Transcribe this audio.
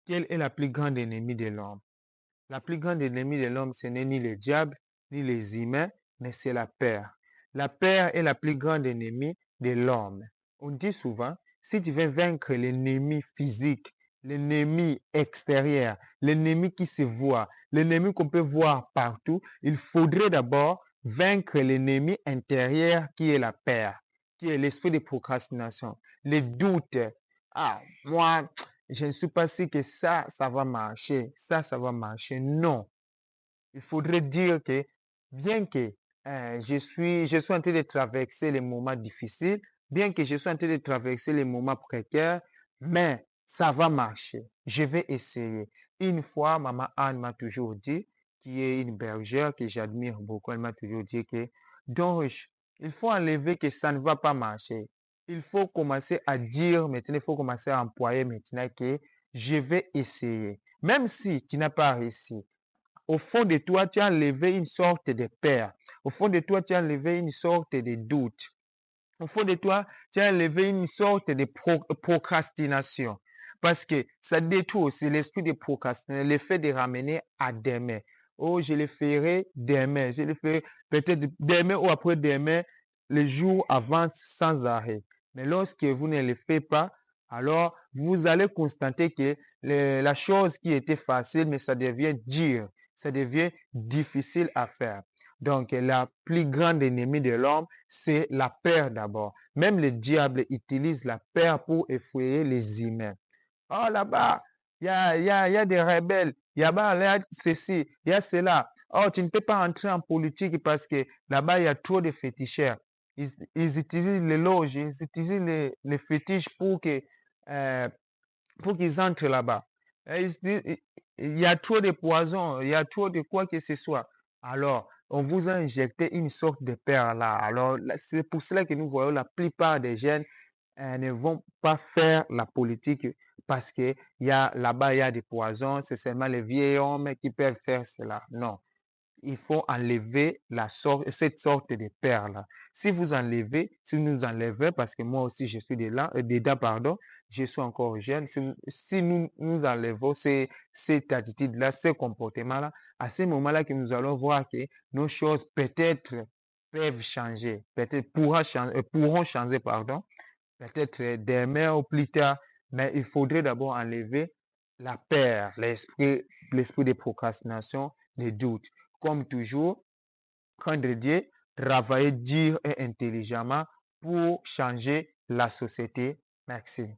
Quel est la plus grande ennemie de l'homme? La plus grande ennemie de l'homme, ce n'est ni le diable, ni les humains, mais c'est la peur. La peur est la plus grande ennemie de l'homme. On dit souvent, si tu veux vaincre l'ennemi physique, l'ennemi extérieur, l'ennemi qui se voit, l'ennemi qu'on peut voir partout, il faudrait d'abord vaincre l'ennemi intérieur qui est la peur, qui est l'esprit de procrastination, les doutes. Ah, moi, je ne suis pas sûr que ça va marcher, ça va marcher. Non, il faudrait dire que bien que je suis en train de traverser les moments difficiles, bien que je sois en train de traverser les moments précaires, mais ça va marcher. Je vais essayer. Une fois, maman Anne m'a toujours dit, qui est une bergère que j'admire beaucoup, elle m'a toujours dit que, donc, il faut enlever que ça ne va pas marcher. Il faut commencer à dire maintenant, il faut commencer à employer maintenant que je vais essayer. Même si tu n'as pas réussi, au fond de toi, tu as enlevé une sorte de peur. Au fond de toi, tu as enlevé une sorte de doute. Au fond de toi, tu as enlevé une sorte de procrastination. Parce que ça détruit aussi l'esprit de procrastination, le fait de ramener à demain. Oh, je le ferai demain. Je le ferai peut-être demain ou après-demain. Les jours avancent sans arrêt. Mais lorsque vous ne le faites pas, alors vous allez constater que la chose qui était facile, mais ça devient dur, ça devient difficile à faire. Donc, la plus grande ennemie de l'homme, c'est la peur d'abord. Même le diable utilise la peur pour effrayer les humains. Oh, là-bas, il y a des rebelles. Là, ceci, il y a cela. Oh, tu ne peux pas entrer en politique parce que là-bas, il y a trop de féticheurs. Ils utilisent les loges, ils utilisent les fétiches euh, pour qu'ils entrent là-bas. Il y a trop de poison, il y a trop de quoi que ce soit. Alors, on vous a injecté une sorte de peur là. Alors, c'est pour cela que nous voyons la plupart des jeunes ne vont pas faire la politique parce que là-bas, il y a des poisons. C'est seulement les vieils hommes qui peuvent faire cela. Non, il faut enlever cette sorte de peur-là. Si vous enlevez, si nous enlevez, parce que moi aussi je suis dedans, pardon, je suis encore jeune, si nous enlevons cette attitude-là, ce comportement-là, à ce moment-là que nous allons voir que nos choses peut-être peuvent changer, peut-être pourront changer, pardon, peut-être demain ou plus tard, mais il faudrait d'abord enlever la peur, l'esprit de procrastination, les doutes. Comme toujours, craindre Dieu, travailler dur et intelligemment pour changer la société. Merci.